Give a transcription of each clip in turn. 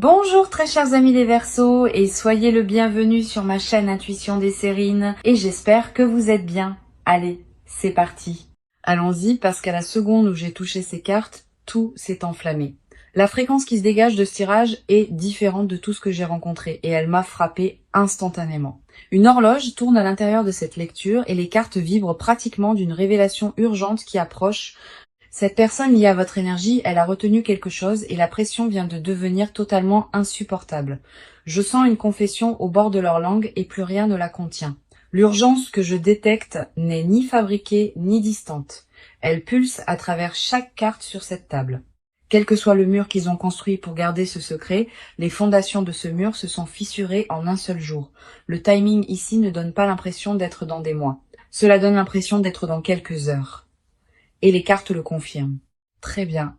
Bonjour très chers amis les Verseaux et soyez le bienvenu sur ma chaîne Intuition des Sérines et j'espère que vous êtes bien. Allez, c'est parti. Allons-y parce qu'à la seconde où j'ai touché ces cartes, tout s'est enflammé. La fréquence qui se dégage de ce tirage est différente de tout ce que j'ai rencontré et elle m'a frappé instantanément. Une horloge tourne à l'intérieur de cette lecture et les cartes vibrent pratiquement d'une révélation urgente qui approche. Cette personne liée à votre énergie, elle a retenu quelque chose et la pression vient de devenir totalement insupportable. Je sens une confession au bord de leur langue et plus rien ne la contient. L'urgence que je détecte n'est ni fabriquée ni distante. Elle pulse à travers chaque carte sur cette table. Quel que soit le mur qu'ils ont construit pour garder ce secret, les fondations de ce mur se sont fissurées en un seul jour. Le timing ici ne donne pas l'impression d'être dans des mois. Cela donne l'impression d'être dans quelques heures. Et les cartes le confirment. Très bien.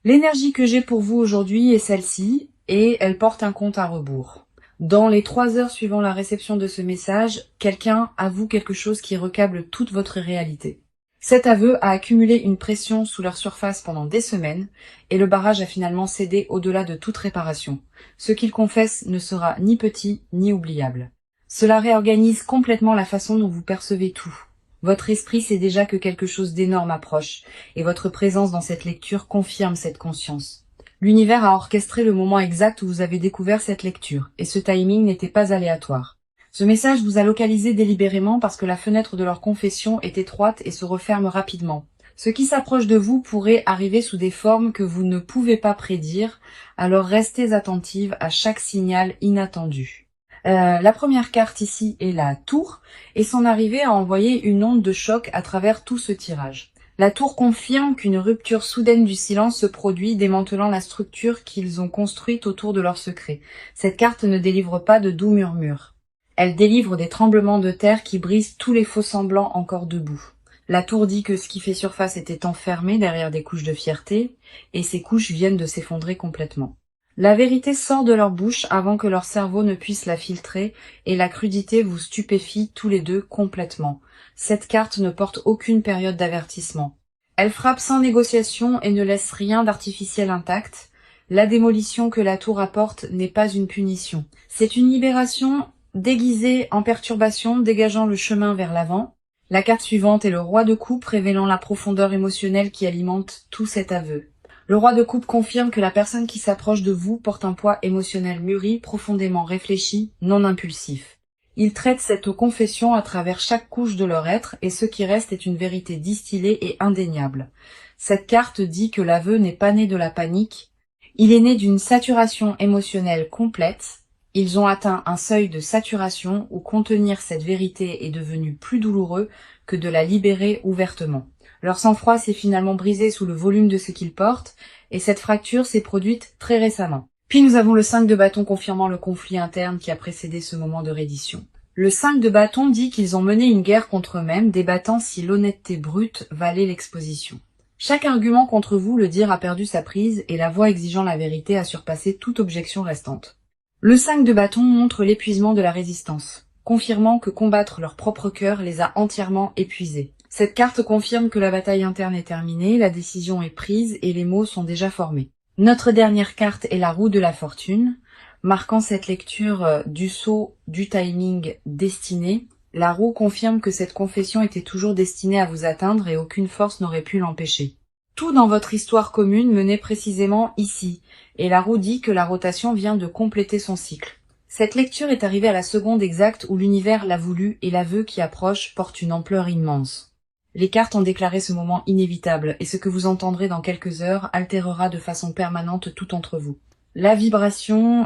L'énergie que j'ai pour vous aujourd'hui est celle-ci, et elle porte un compte à rebours. Dans les 3 heures suivant la réception de ce message, quelqu'un avoue quelque chose qui recable toute votre réalité. Cet aveu a accumulé une pression sous leur surface pendant des semaines, et le barrage a finalement cédé au-delà de toute réparation. Ce qu'il confesse ne sera ni petit ni oubliable. Cela réorganise complètement la façon dont vous percevez tout. Votre esprit sait déjà que quelque chose d'énorme approche, et votre présence dans cette lecture confirme cette conscience. L'univers a orchestré le moment exact où vous avez découvert cette lecture, et ce timing n'était pas aléatoire. Ce message vous a localisé délibérément parce que la fenêtre de leur confession est étroite et se referme rapidement. Ce qui s'approche de vous pourrait arriver sous des formes que vous ne pouvez pas prédire, alors restez attentive à chaque signal inattendu. La première carte ici est la tour, et son arrivée a envoyé une onde de choc à travers tout ce tirage. La tour confirme qu'une rupture soudaine du silence se produit, démantelant la structure qu'ils ont construite autour de leur secret. Cette carte ne délivre pas de doux murmures. Elle délivre des tremblements de terre qui brisent tous les faux-semblants encore debout. La tour dit que ce qui fait surface était enfermé derrière des couches de fierté, et ces couches viennent de s'effondrer complètement. La vérité sort de leur bouche avant que leur cerveau ne puisse la filtrer, et la crudité vous stupéfie tous les deux complètement. Cette carte ne porte aucune période d'avertissement. Elle frappe sans négociation et ne laisse rien d'artificiel intact. La démolition que la tour apporte n'est pas une punition. C'est une libération déguisée en perturbation, dégageant le chemin vers l'avant. La carte suivante est le roi de coupe, révélant la profondeur émotionnelle qui alimente tout cet aveu. Le roi de coupe confirme que la personne qui s'approche de vous porte un poids émotionnel mûri, profondément réfléchi, non impulsif. Il traite cette confession à travers chaque couche de leur être, et ce qui reste est une vérité distillée et indéniable. Cette carte dit que l'aveu n'est pas né de la panique, il est né d'une saturation émotionnelle complète. Ils ont atteint un seuil de saturation où contenir cette vérité est devenu plus douloureux que de la libérer ouvertement. Leur sang-froid s'est finalement brisé sous le volume de ce qu'ils portent, et cette fracture s'est produite très récemment. Puis nous avons le 5 de bâton confirmant le conflit interne qui a précédé ce moment de reddition. Le 5 de bâton dit qu'ils ont mené une guerre contre eux-mêmes, débattant si l'honnêteté brute valait l'exposition. Chaque argument contre vous, le dire, a perdu sa prise, et la voix exigeant la vérité a surpassé toute objection restante. Le 5 de bâton montre l'épuisement de la résistance, confirmant que combattre leur propre cœur les a entièrement épuisés. Cette carte confirme que la bataille interne est terminée, la décision est prise et les mots sont déjà formés. Notre dernière carte est la roue de la fortune, marquant cette lecture du saut du timing destiné. La roue confirme que cette confession était toujours destinée à vous atteindre et aucune force n'aurait pu l'empêcher. Tout dans votre histoire commune menait précisément ici, et la roue dit que la rotation vient de compléter son cycle. Cette lecture est arrivée à la seconde exacte où l'univers l'a voulu et l'aveu qui approche porte une ampleur immense. Les cartes ont déclaré ce moment inévitable, et ce que vous entendrez dans quelques heures altérera de façon permanente tout entre vous. La vibration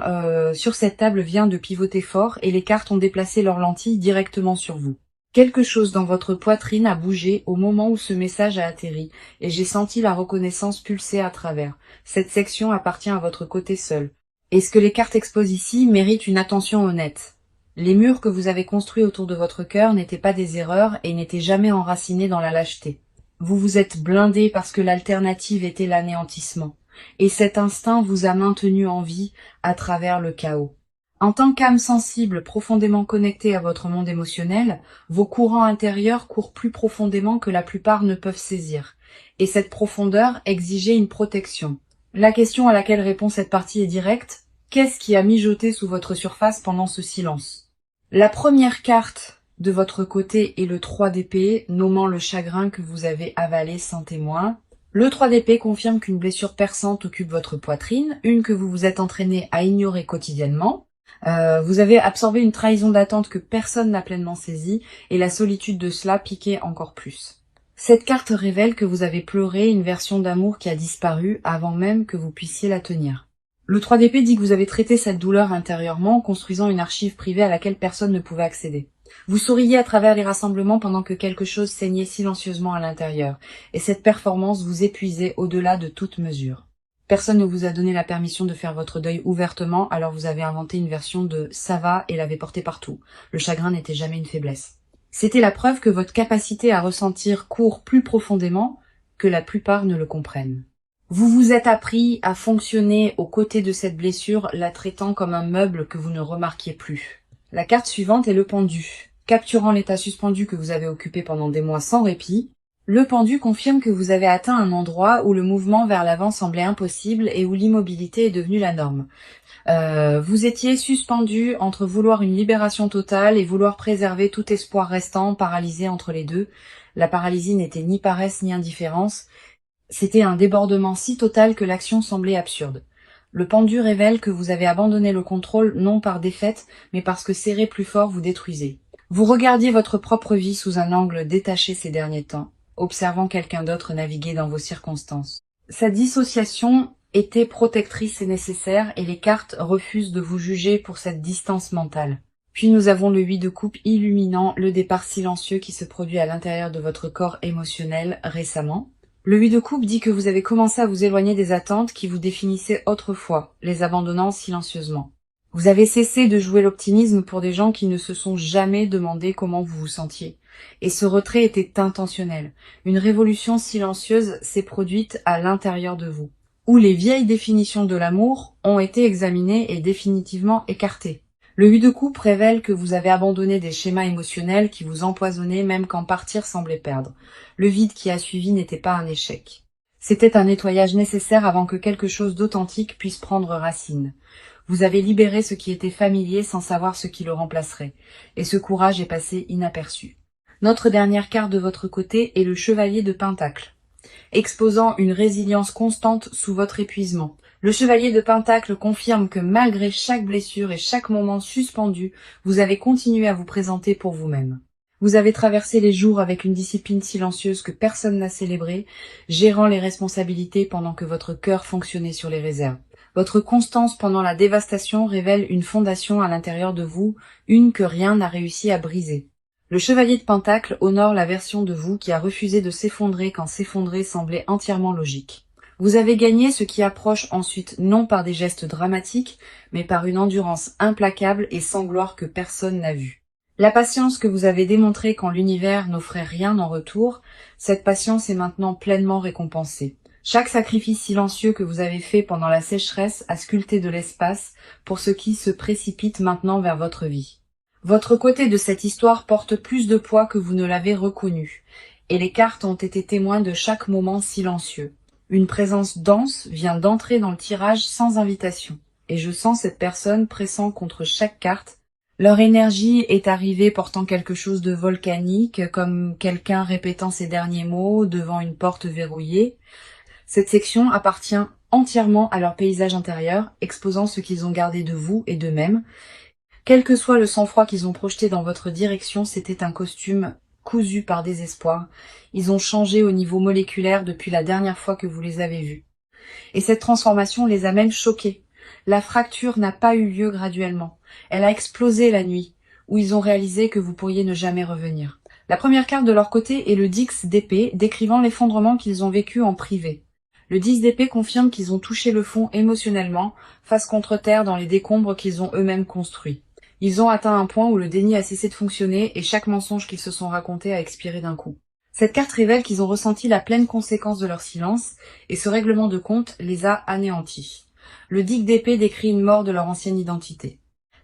sur cette table vient de pivoter fort, et les cartes ont déplacé leurs lentilles directement sur vous. Quelque chose dans votre poitrine a bougé au moment où ce message a atterri, et j'ai senti la reconnaissance pulser à travers. Cette section appartient à votre côté seul. Et ce que les cartes exposent ici mérite une attention honnête. Les murs que vous avez construits autour de votre cœur n'étaient pas des erreurs et n'étaient jamais enracinés dans la lâcheté. Vous vous êtes blindé parce que l'alternative était l'anéantissement. Et cet instinct vous a maintenu en vie à travers le chaos. En tant qu'âme sensible profondément connectée à votre monde émotionnel, vos courants intérieurs courent plus profondément que la plupart ne peuvent saisir. Et cette profondeur exigeait une protection. La question à laquelle répond cette partie est directe. Qu'est-ce qui a mijoté sous votre surface pendant ce silence? La première carte de votre côté est le 3 d'épée, nommant le chagrin que vous avez avalé sans témoin. Le 3 d'épée confirme qu'une blessure perçante occupe votre poitrine, une que vous vous êtes entraîné à ignorer quotidiennement. Vous avez absorbé une trahison d'attente que personne n'a pleinement saisie, et la solitude de cela piquait encore plus. Cette carte révèle que vous avez pleuré une version d'amour qui a disparu avant même que vous puissiez la tenir. Le 3 d'épée dit que vous avez traité cette douleur intérieurement, construisant une archive privée à laquelle personne ne pouvait accéder. Vous souriez à travers les rassemblements pendant que quelque chose saignait silencieusement à l'intérieur, et cette performance vous épuisait au-delà de toute mesure. Personne ne vous a donné la permission de faire votre deuil ouvertement, alors vous avez inventé une version de « ça va » et l'avez porté partout. Le chagrin n'était jamais une faiblesse. C'était la preuve que votre capacité à ressentir court plus profondément que la plupart ne le comprennent. Vous vous êtes appris à fonctionner aux côtés de cette blessure, la traitant comme un meuble que vous ne remarquiez plus. La carte suivante est le pendu. Capturant l'état suspendu que vous avez occupé pendant des mois sans répit, le pendu confirme que vous avez atteint un endroit où le mouvement vers l'avant semblait impossible et où l'immobilité est devenue la norme. Vous étiez suspendu entre vouloir une libération totale et vouloir préserver tout espoir restant, paralysé entre les deux. La paralysie n'était ni paresse ni indifférence. C'était un débordement si total que l'action semblait absurde. Le pendu révèle que vous avez abandonné le contrôle non par défaite, mais parce que serré plus fort vous détruisait. Vous regardiez votre propre vie sous un angle détaché ces derniers temps, observant quelqu'un d'autre naviguer dans vos circonstances. Sa dissociation était protectrice et nécessaire, et les cartes refusent de vous juger pour cette distance mentale. Puis nous avons le 8 de coupe illuminant le départ silencieux qui se produit à l'intérieur de votre corps émotionnel récemment. Le 8 de coupe dit que vous avez commencé à vous éloigner des attentes qui vous définissaient autrefois, les abandonnant silencieusement. Vous avez cessé de jouer l'optimisme pour des gens qui ne se sont jamais demandé comment vous vous sentiez. Et ce retrait était intentionnel. Une révolution silencieuse s'est produite à l'intérieur de vous, où les vieilles définitions de l'amour ont été examinées et définitivement écartées. Le 8 de coupe révèle que vous avez abandonné des schémas émotionnels qui vous empoisonnaient même quand partir semblait perdre. Le vide qui a suivi n'était pas un échec. C'était un nettoyage nécessaire avant que quelque chose d'authentique puisse prendre racine. Vous avez libéré ce qui était familier sans savoir ce qui le remplacerait, et ce courage est passé inaperçu. Notre dernière carte de votre côté est le chevalier de Pentacle, exposant une résilience constante sous votre épuisement. Le chevalier de Pentacle confirme que malgré chaque blessure et chaque moment suspendu, vous avez continué à vous présenter pour vous-même. Vous avez traversé les jours avec une discipline silencieuse que personne n'a célébrée, gérant les responsabilités pendant que votre cœur fonctionnait sur les réserves. Votre constance pendant la dévastation révèle une fondation à l'intérieur de vous, une que rien n'a réussi à briser. Le chevalier de Pentacle honore la version de vous qui a refusé de s'effondrer quand s'effondrer semblait entièrement logique. Vous avez gagné ce qui approche ensuite non par des gestes dramatiques, mais par une endurance implacable et sans gloire que personne n'a vue. La patience que vous avez démontrée quand l'univers n'offrait rien en retour, cette patience est maintenant pleinement récompensée. Chaque sacrifice silencieux que vous avez fait pendant la sécheresse a sculpté de l'espace pour ce qui se précipite maintenant vers votre vie. Votre côté de cette histoire porte plus de poids que vous ne l'avez reconnu, et les cartes ont été témoins de chaque moment silencieux. Une présence dense vient d'entrer dans le tirage sans invitation, et je sens cette personne pressant contre chaque carte. Leur énergie est arrivée portant quelque chose de volcanique, comme quelqu'un répétant ses derniers mots devant une porte verrouillée. Cette section appartient entièrement à leur paysage intérieur, exposant ce qu'ils ont gardé de vous et d'eux-mêmes. Quel que soit le sang-froid qu'ils ont projeté dans votre direction, c'était un costume cousu par désespoir. Ils ont changé au niveau moléculaire depuis la dernière fois que vous les avez vus. Et cette transformation les a même choqués. La fracture n'a pas eu lieu graduellement. Elle a explosé la nuit, où ils ont réalisé que vous pourriez ne jamais revenir. La première carte de leur côté est le 10 d'épée, décrivant l'effondrement qu'ils ont vécu en privé. Le 10 d'épée confirme qu'ils ont touché le fond émotionnellement, face contre terre dans les décombres qu'ils ont eux-mêmes construits. Ils ont atteint un point où le déni a cessé de fonctionner et chaque mensonge qu'ils se sont raconté a expiré d'un coup. Cette carte révèle qu'ils ont ressenti la pleine conséquence de leur silence, et ce règlement de compte les a anéantis. Le 10 d'épée décrit une mort de leur ancienne identité.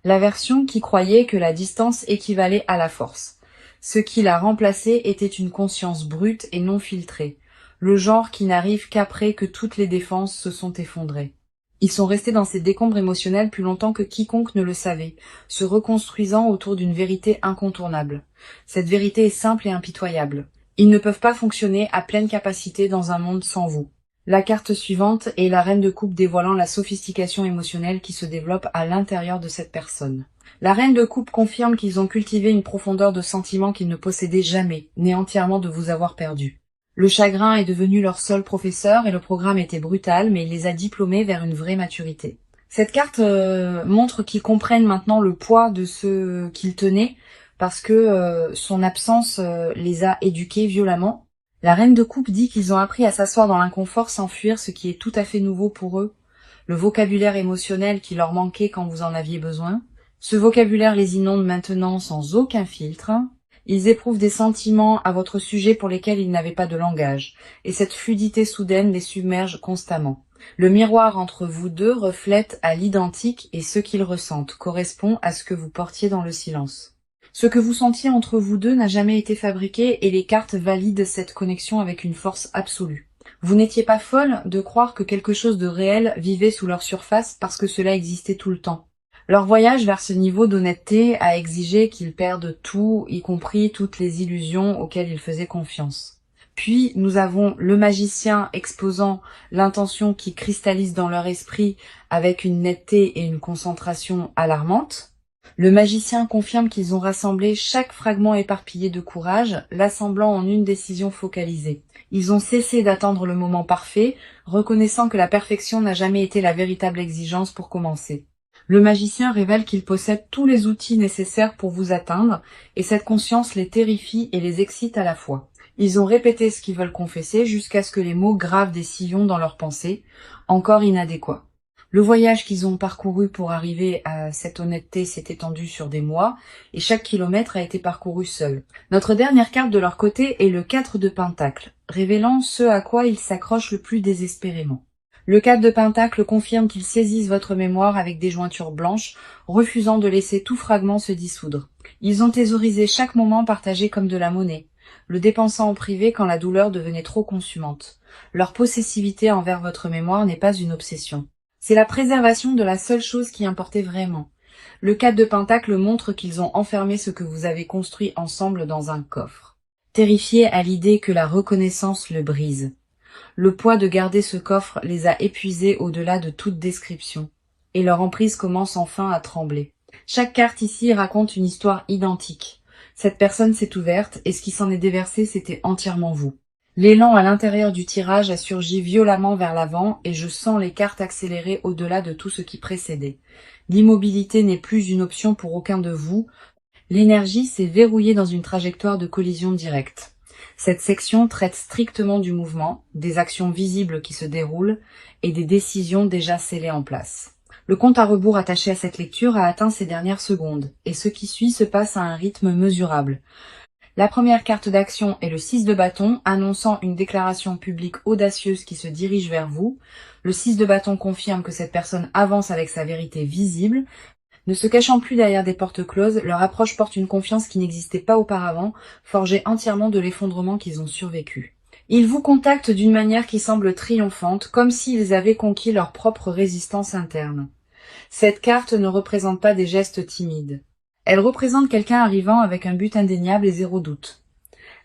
La version qui croyait que la distance équivalait à la force. Ce qui l'a remplacé était une conscience brute et non filtrée. le genre qui n'arrive qu'après que toutes les défenses se sont effondrées. Ils sont restés dans ces décombres émotionnels plus longtemps que quiconque ne le savait, se reconstruisant autour d'une vérité incontournable. Cette vérité est simple et impitoyable. Ils ne peuvent pas fonctionner à pleine capacité dans un monde sans vous. La carte suivante est la reine de coupe dévoilant la sophistication émotionnelle qui se développe à l'intérieur de cette personne. La reine de coupe confirme qu'ils ont cultivé une profondeur de sentiments qu'ils ne possédaient jamais, née entièrement de vous avoir perdu. Le chagrin est devenu leur seul professeur et le programme était brutal, mais il les a diplômés vers une vraie maturité. Cette carte montre qu'ils comprennent maintenant le poids de ce qu'ils tenaient, parce que son absence les a éduqués violemment. La reine de coupe dit qu'ils ont appris à s'asseoir dans l'inconfort sans fuir ce qui est tout à fait nouveau pour eux, le vocabulaire émotionnel qui leur manquait quand vous en aviez besoin. Ce vocabulaire les inonde maintenant sans aucun filtre. Ils éprouvent des sentiments à votre sujet pour lesquels ils n'avaient pas de langage, et cette fluidité soudaine les submerge constamment. Le miroir entre vous deux reflète à l'identique et ce qu'ils ressentent correspond à ce que vous portiez dans le silence. Ce que vous sentiez entre vous deux n'a jamais été fabriqué et les cartes valident cette connexion avec une force absolue. Vous n'étiez pas folle de croire que quelque chose de réel vivait sous leur surface parce que cela existait tout le temps. Leur voyage vers ce niveau d'honnêteté a exigé qu'ils perdent tout, y compris toutes les illusions auxquelles ils faisaient confiance. Puis nous avons le magicien exposant l'intention qui cristallise dans leur esprit avec une netteté et une concentration alarmantes. Le magicien confirme qu'ils ont rassemblé chaque fragment éparpillé de courage, l'assemblant en une décision focalisée. Ils ont cessé d'attendre le moment parfait, reconnaissant que la perfection n'a jamais été la véritable exigence pour commencer. Le magicien révèle qu'il possède tous les outils nécessaires pour vous atteindre, et cette conscience les terrifie et les excite à la fois. Ils ont répété ce qu'ils veulent confesser jusqu'à ce que les mots gravent des sillons dans leurs pensées, encore inadéquats. Le voyage qu'ils ont parcouru pour arriver à cette honnêteté s'est étendu sur des mois, et chaque kilomètre a été parcouru seul. Notre dernière carte de leur côté est le 4 de Pentacle, révélant ce à quoi ils s'accrochent le plus désespérément. Le 4 de Pentacle confirme qu'ils saisissent votre mémoire avec des jointures blanches, refusant de laisser tout fragment se dissoudre. Ils ont thésaurisé chaque moment partagé comme de la monnaie, le dépensant en privé quand la douleur devenait trop consumante. Leur possessivité envers votre mémoire n'est pas une obsession. C'est la préservation de la seule chose qui importait vraiment. Le 4 de Pentacle montre qu'ils ont enfermé ce que vous avez construit ensemble dans un coffre, terrifiés à l'idée que la reconnaissance le brise. Le poids de garder ce coffre les a épuisés au-delà de toute description, et leur emprise commence enfin à trembler. Chaque carte ici raconte une histoire identique. Cette personne s'est ouverte, et ce qui s'en est déversé, c'était entièrement vous. L'élan à l'intérieur du tirage a surgi violemment vers l'avant, et je sens les cartes accélérer au-delà de tout ce qui précédait. L'immobilité n'est plus une option pour aucun de vous. L'énergie s'est verrouillée dans une trajectoire de collision directe. Cette section traite strictement du mouvement, des actions visibles qui se déroulent et des décisions déjà scellées en place. Le compte à rebours attaché à cette lecture a atteint ses dernières secondes, et ce qui suit se passe à un rythme mesurable. La première carte d'action est le 6 de bâton, annonçant une déclaration publique audacieuse qui se dirige vers vous. Le 6 de bâton confirme que cette personne avance avec sa vérité visible. Ne se cachant plus derrière des portes closes, leur approche porte une confiance qui n'existait pas auparavant, forgée entièrement de l'effondrement qu'ils ont survécu. Ils vous contactent d'une manière qui semble triomphante, comme s'ils avaient conquis leur propre résistance interne. Cette carte ne représente pas des gestes timides. Elle représente quelqu'un arrivant avec un but indéniable et zéro doute.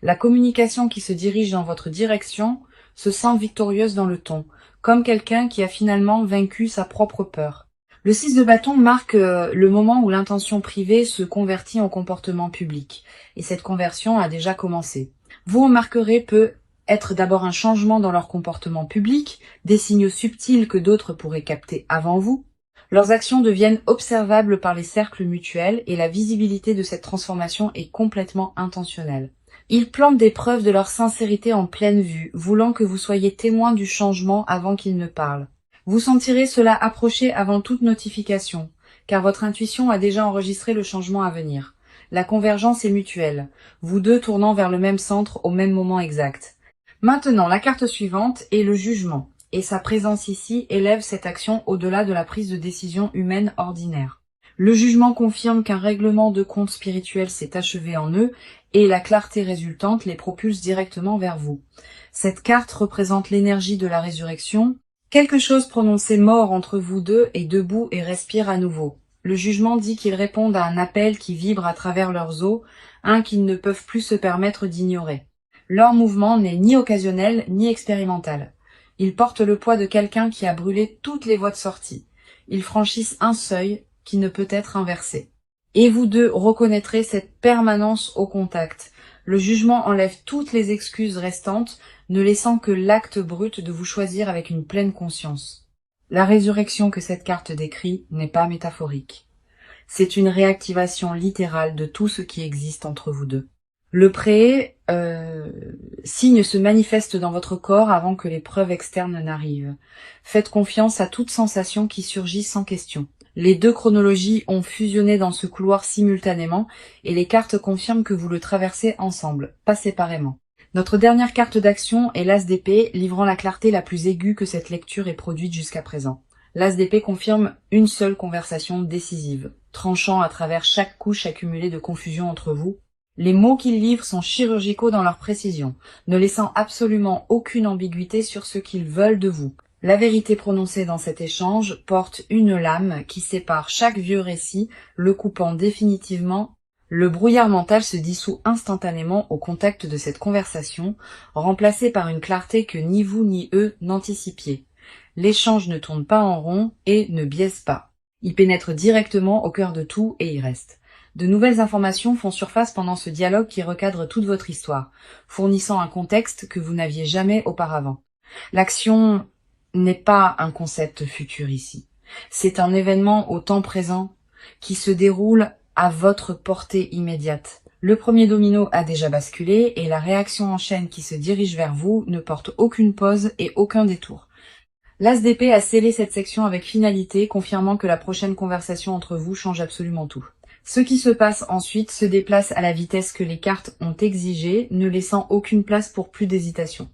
La communication qui se dirige dans votre direction se sent victorieuse dans le ton, comme quelqu'un qui a finalement vaincu sa propre peur. Le 6 de bâton marque le moment où l'intention privée se convertit en comportement public, et cette conversion a déjà commencé. Vous remarquerez peut être d'abord un changement dans leur comportement public, des signaux subtils que d'autres pourraient capter avant vous. Leurs actions deviennent observables par les cercles mutuels et la visibilité de cette transformation est complètement intentionnelle. Ils plantent des preuves de leur sincérité en pleine vue, voulant que vous soyez témoin du changement avant qu'ils ne parlent. Vous sentirez cela approcher avant toute notification, car votre intuition a déjà enregistré le changement à venir. La convergence est mutuelle, vous deux tournant vers le même centre au même moment exact. Maintenant, la carte suivante est le jugement, et sa présence ici élève cette action au-delà de la prise de décision humaine ordinaire. Le jugement confirme qu'un règlement de compte spirituel s'est achevé en eux, et la clarté résultante les propulse directement vers vous. Cette carte représente l'énergie de la résurrection. Quelque chose prononcé mort entre vous deux est debout et respire à nouveau. Le jugement dit qu'ils répondent à un appel qui vibre à travers leurs os, un qu'ils ne peuvent plus se permettre d'ignorer. Leur mouvement n'est ni occasionnel ni expérimental. Ils portent le poids de quelqu'un qui a brûlé toutes les voies de sortie. Ils franchissent un seuil qui ne peut être inversé. Et vous deux reconnaîtrez cette permanence au contact. Le jugement enlève toutes les excuses restantes, ne laissant que l'acte brut de vous choisir avec une pleine conscience. La résurrection que cette carte décrit n'est pas métaphorique. C'est une réactivation littérale de tout ce qui existe entre vous deux. Le signe se manifeste dans votre corps avant que les preuves externes n'arrivent. Faites confiance à toute sensation qui surgit sans question. Les deux chronologies ont fusionné dans ce couloir simultanément et les cartes confirment que vous le traversez ensemble, pas séparément. Notre dernière carte d'action est l'As d'épée, livrant la clarté la plus aiguë que cette lecture ait produite jusqu'à présent. L'As d'épée confirme une seule conversation décisive, tranchant à travers chaque couche accumulée de confusion entre vous. Les mots qu'il livre sont chirurgicaux dans leur précision, ne laissant absolument aucune ambiguïté sur ce qu'ils veulent de vous. La vérité prononcée dans cet échange porte une lame qui sépare chaque vieux récit, le coupant définitivement. Le brouillard mental se dissout instantanément au contact de cette conversation, remplacée par une clarté que ni vous ni eux n'anticipiez. L'échange ne tourne pas en rond et ne biaise pas. Il pénètre directement au cœur de tout et y reste. De nouvelles informations font surface pendant ce dialogue qui recadre toute votre histoire, fournissant un contexte que vous n'aviez jamais auparavant. L'action n'est pas un concept futur ici. C'est un événement au temps présent qui se déroule à votre portée immédiate. Le premier domino a déjà basculé et la réaction en chaîne qui se dirige vers vous ne porte aucune pause et aucun détour. L'As d'épée a scellé cette section avec finalité, confirmant que la prochaine conversation entre vous change absolument tout. Ce qui se passe ensuite se déplace à la vitesse que les cartes ont exigée, ne laissant aucune place pour plus d'hésitation.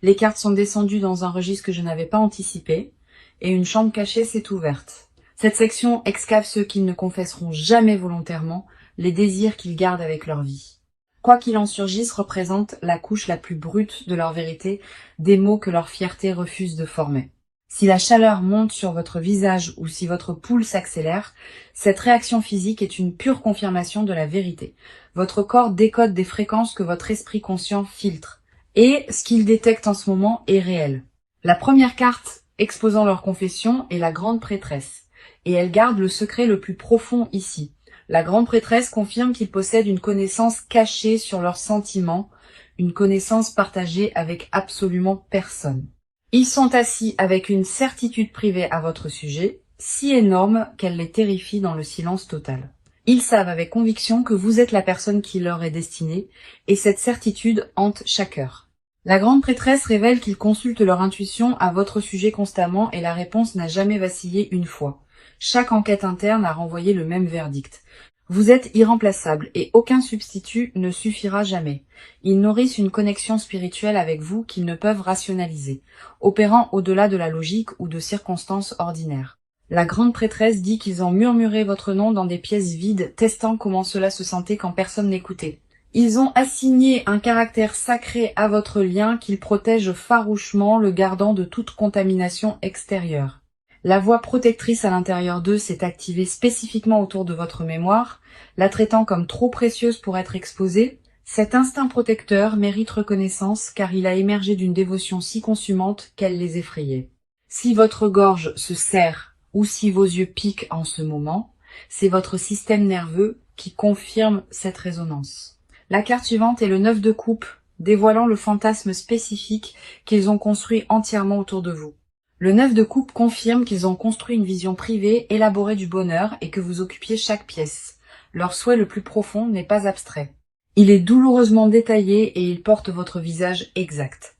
Les cartes sont descendues dans un registre que je n'avais pas anticipé, et une chambre cachée s'est ouverte. Cette section excave ceux qu'ils ne confesseront jamais volontairement, les désirs qu'ils gardent avec leur vie. Quoi qu'il en surgisse représente la couche la plus brute de leur vérité, des mots que leur fierté refuse de former. Si la chaleur monte sur votre visage ou si votre pouls s'accélère, cette réaction physique est une pure confirmation de la vérité. Votre corps décode des fréquences que votre esprit conscient filtre. Et ce qu'il détecte en ce moment est réel. La première carte exposant leur confession est la grande prêtresse. Et elle garde le secret le plus profond ici. La grande prêtresse confirme qu'ils possèdent une connaissance cachée sur leurs sentiments, une connaissance partagée avec absolument personne. Ils sont assis avec une certitude privée à votre sujet, si énorme qu'elle les terrifie dans le silence total. Ils savent avec conviction que vous êtes la personne qui leur est destinée, et cette certitude hante chaque heure. La grande prêtresse révèle qu'ils consultent leur intuition à votre sujet constamment et la réponse n'a jamais vacillé une fois. Chaque enquête interne a renvoyé le même verdict. Vous êtes irremplaçable et aucun substitut ne suffira jamais. Ils nourrissent une connexion spirituelle avec vous qu'ils ne peuvent rationaliser, opérant au-delà de la logique ou de circonstances ordinaires. La grande prêtresse dit qu'ils ont murmuré votre nom dans des pièces vides, testant comment cela se sentait quand personne n'écoutait. Ils ont assigné un caractère sacré à votre lien qu'ils protègent farouchement, le gardant de toute contamination extérieure. La voix protectrice à l'intérieur d'eux s'est activée spécifiquement autour de votre mémoire, la traitant comme trop précieuse pour être exposée. Cet instinct protecteur mérite reconnaissance car il a émergé d'une dévotion si consumante qu'elle les effrayait. Si votre gorge se serre ou si vos yeux piquent en ce moment, c'est votre système nerveux qui confirme cette résonance. La carte suivante est le 9 de coupe, dévoilant le fantasme spécifique qu'ils ont construit entièrement autour de vous. Le 9 de coupe confirme qu'ils ont construit une vision privée, élaborée du bonheur et que vous occupiez chaque pièce. Leur souhait le plus profond n'est pas abstrait. Il est douloureusement détaillé et il porte votre visage exact.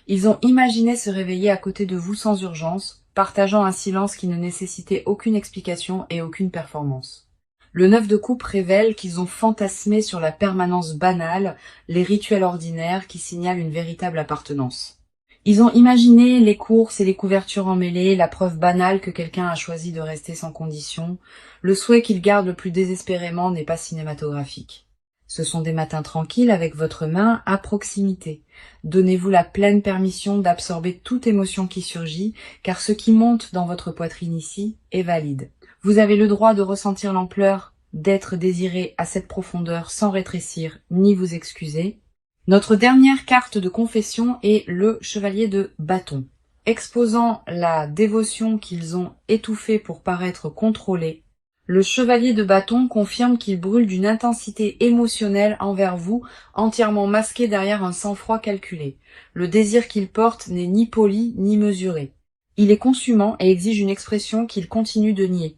Ils ont imaginé se réveiller à côté de vous sans urgence, partageant un silence qui ne nécessitait aucune explication et aucune performance. Le 9 de coupe révèle qu'ils ont fantasmé sur la permanence banale, les rituels ordinaires qui signalent une véritable appartenance. Ils ont imaginé les courses et les couvertures emmêlées, la preuve banale que quelqu'un a choisi de rester sans condition. Le souhait qu'ils gardent le plus désespérément n'est pas cinématographique. Ce sont des matins tranquilles avec votre main à proximité. Donnez-vous la pleine permission d'absorber toute émotion qui surgit, car ce qui monte dans votre poitrine ici est valide. Vous avez le droit de ressentir l'ampleur d'être désiré à cette profondeur sans rétrécir ni vous excuser. Notre dernière carte de confession est le chevalier de bâton. Exposant la dévotion qu'ils ont étouffée pour paraître contrôlés, le chevalier de bâton confirme qu'il brûle d'une intensité émotionnelle envers vous, entièrement masqué derrière un sang-froid calculé. Le désir qu'il porte n'est ni poli ni mesuré. Il est consumant et exige une expression qu'il continue de nier.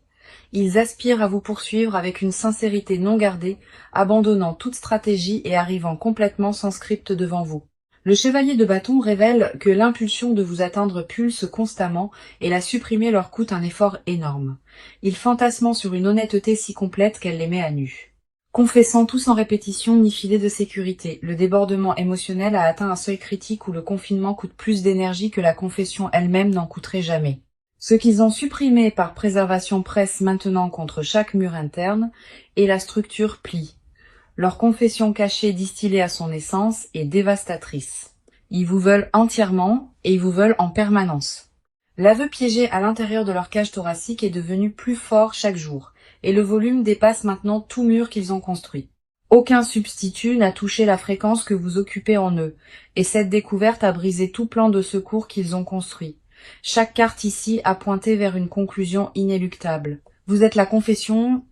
Ils aspirent à vous poursuivre avec une sincérité non gardée, abandonnant toute stratégie et arrivant complètement sans script devant vous. Le chevalier de bâton révèle que l'impulsion de vous atteindre pulse constamment et la supprimer leur coûte un effort énorme. Ils fantasment sur une honnêteté si complète qu'elle les met à nu. Confessant tout sans répétition ni filet de sécurité, le débordement émotionnel a atteint un seuil critique où le confinement coûte plus d'énergie que la confession elle-même n'en coûterait jamais. Ce qu'ils ont supprimé par préservation presse maintenant contre chaque mur interne, et la structure plie. Leur confession cachée distillée à son essence est dévastatrice. Ils vous veulent entièrement et ils vous veulent en permanence. L'aveu piégé à l'intérieur de leur cage thoracique est devenu plus fort chaque jour, et le volume dépasse maintenant tout mur qu'ils ont construit. Aucun substitut n'a touché la fréquence que vous occupez en eux, et cette découverte a brisé tout plan de secours qu'ils ont construit. Chaque carte ici a pointé vers une conclusion inéluctable. Vous êtes la confession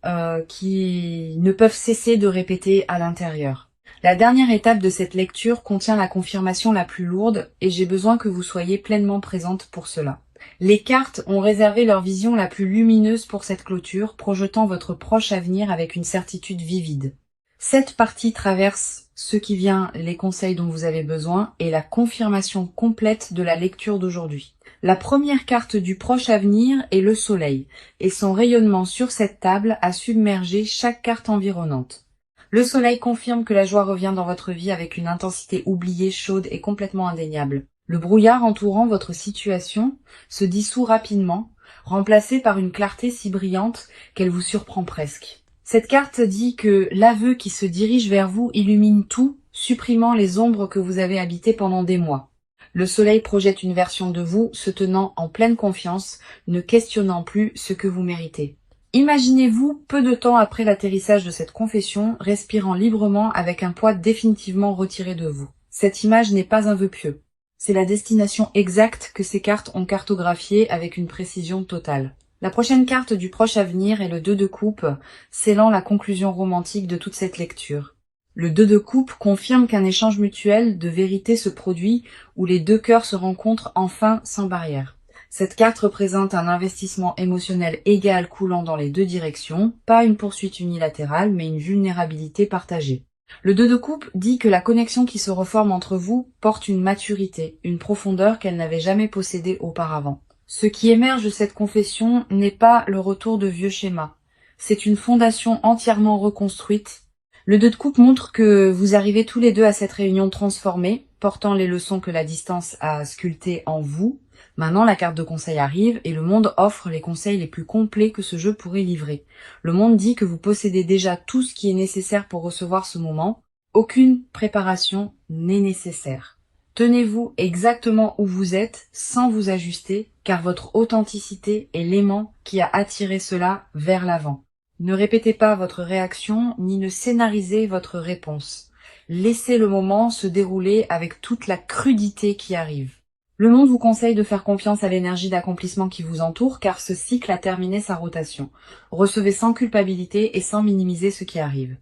qui ne peuvent cesser de répéter à l'intérieur. La dernière étape de cette lecture contient la confirmation la plus lourde et j'ai besoin que vous soyez pleinement présente pour cela. Les cartes ont réservé leur vision la plus lumineuse pour cette clôture, projetant votre proche avenir avec une certitude vivide. Cette partie traverse ce qui vient, les conseils dont vous avez besoin et la confirmation complète de la lecture d'aujourd'hui. La première carte du proche avenir est le soleil, et son rayonnement sur cette table a submergé chaque carte environnante. Le soleil confirme que la joie revient dans votre vie avec une intensité oubliée, chaude et complètement indéniable. Le brouillard entourant votre situation se dissout rapidement, remplacé par une clarté si brillante qu'elle vous surprend presque. Cette carte dit que l'aveu qui se dirige vers vous illumine tout, supprimant les ombres que vous avez habitées pendant des mois. Le soleil projette une version de vous se tenant en pleine confiance, ne questionnant plus ce que vous méritez. Imaginez-vous, peu de temps après l'atterrissage de cette confession, respirant librement avec un poids définitivement retiré de vous. Cette image n'est pas un vœu pieux. C'est la destination exacte que ces cartes ont cartographiée avec une précision totale. La prochaine carte du proche avenir est le 2 de coupe, scellant la conclusion romantique de toute cette lecture. Le 2 de coupe confirme qu'un échange mutuel de vérité se produit où les deux cœurs se rencontrent enfin sans barrière. Cette carte représente un investissement émotionnel égal coulant dans les deux directions, pas une poursuite unilatérale mais une vulnérabilité partagée. Le 2 de coupe dit que la connexion qui se reforme entre vous porte une maturité, une profondeur qu'elle n'avait jamais possédée auparavant. Ce qui émerge de cette confession n'est pas le retour de vieux schémas. C'est une fondation entièrement reconstruite. Le 2 de coupe montre que vous arrivez tous les deux à cette réunion transformée, portant les leçons que la distance a sculptées en vous. Maintenant, la carte de conseil arrive et le monde offre les conseils les plus complets que ce jeu pourrait livrer. Le monde dit que vous possédez déjà tout ce qui est nécessaire pour recevoir ce moment. Aucune préparation n'est nécessaire. Tenez-vous exactement où vous êtes sans vous ajuster, car votre authenticité est l'aimant qui a attiré cela vers l'avant. Ne répétez pas votre réaction, ni ne scénarisez votre réponse. Laissez le moment se dérouler avec toute la crudité qui arrive. Le monde vous conseille de faire confiance à l'énergie d'accomplissement qui vous entoure, car ce cycle a terminé sa rotation. Recevez sans culpabilité et sans minimiser ce qui arrive.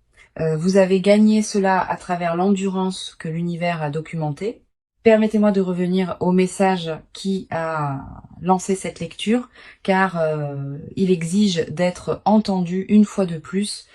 Vous avez gagné cela à travers l'endurance que l'univers a documentée. Permettez-moi de revenir au message qui a lancé cette lecture, car il exige d'être entendu une fois de plus.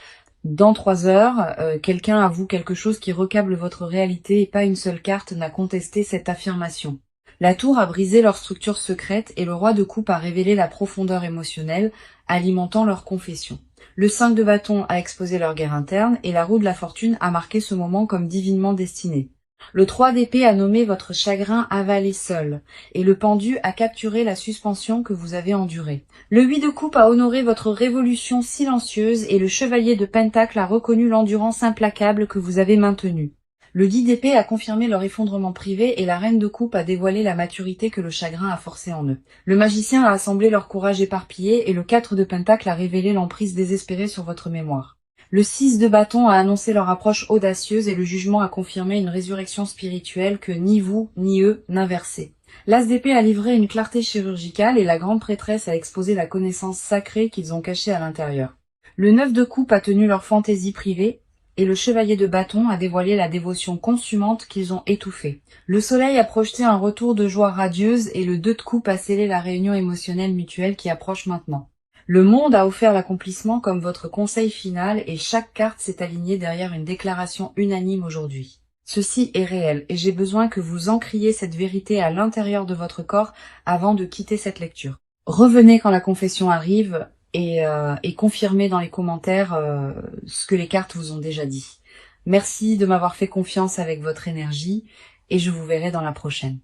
Dans 3 heures, quelqu'un avoue quelque chose qui recable votre réalité et pas une seule carte n'a contesté cette affirmation. La tour a brisé leur structure secrète et le roi de coupe a révélé la profondeur émotionnelle, alimentant leur confession. Le 5 de bâton a exposé leur guerre interne et la roue de la fortune a marqué ce moment comme divinement destiné. Le 3 d'épée a nommé votre chagrin avalé seul, et le pendu a capturé la suspension que vous avez endurée. Le 8 de coupe a honoré votre révolution silencieuse, et le chevalier de pentacle a reconnu l'endurance implacable que vous avez maintenue. Le 10 d'épée a confirmé leur effondrement privé, et la reine de coupe a dévoilé la maturité que le chagrin a forcée en eux. Le magicien a assemblé leur courage éparpillé, et le 4 de pentacle a révélé l'emprise désespérée sur votre mémoire. Le 6 de bâton a annoncé leur approche audacieuse et le jugement a confirmé une résurrection spirituelle que ni vous ni eux n'inversaient. L'as d'épée a livré une clarté chirurgicale et la grande prêtresse a exposé la connaissance sacrée qu'ils ont cachée à l'intérieur. Le 9 de coupe a tenu leur fantaisie privée et le chevalier de bâton a dévoilé la dévotion consumante qu'ils ont étouffée. Le soleil a projeté un retour de joie radieuse et le 2 de coupe a scellé la réunion émotionnelle mutuelle qui approche maintenant. Le monde a offert l'accomplissement comme votre conseil final et chaque carte s'est alignée derrière une déclaration unanime aujourd'hui. Ceci est réel et j'ai besoin que vous ancriez cette vérité à l'intérieur de votre corps avant de quitter cette lecture. Revenez quand la confession arrive et confirmez dans les commentaires ce que les cartes vous ont déjà dit. Merci de m'avoir fait confiance avec votre énergie et je vous verrai dans la prochaine.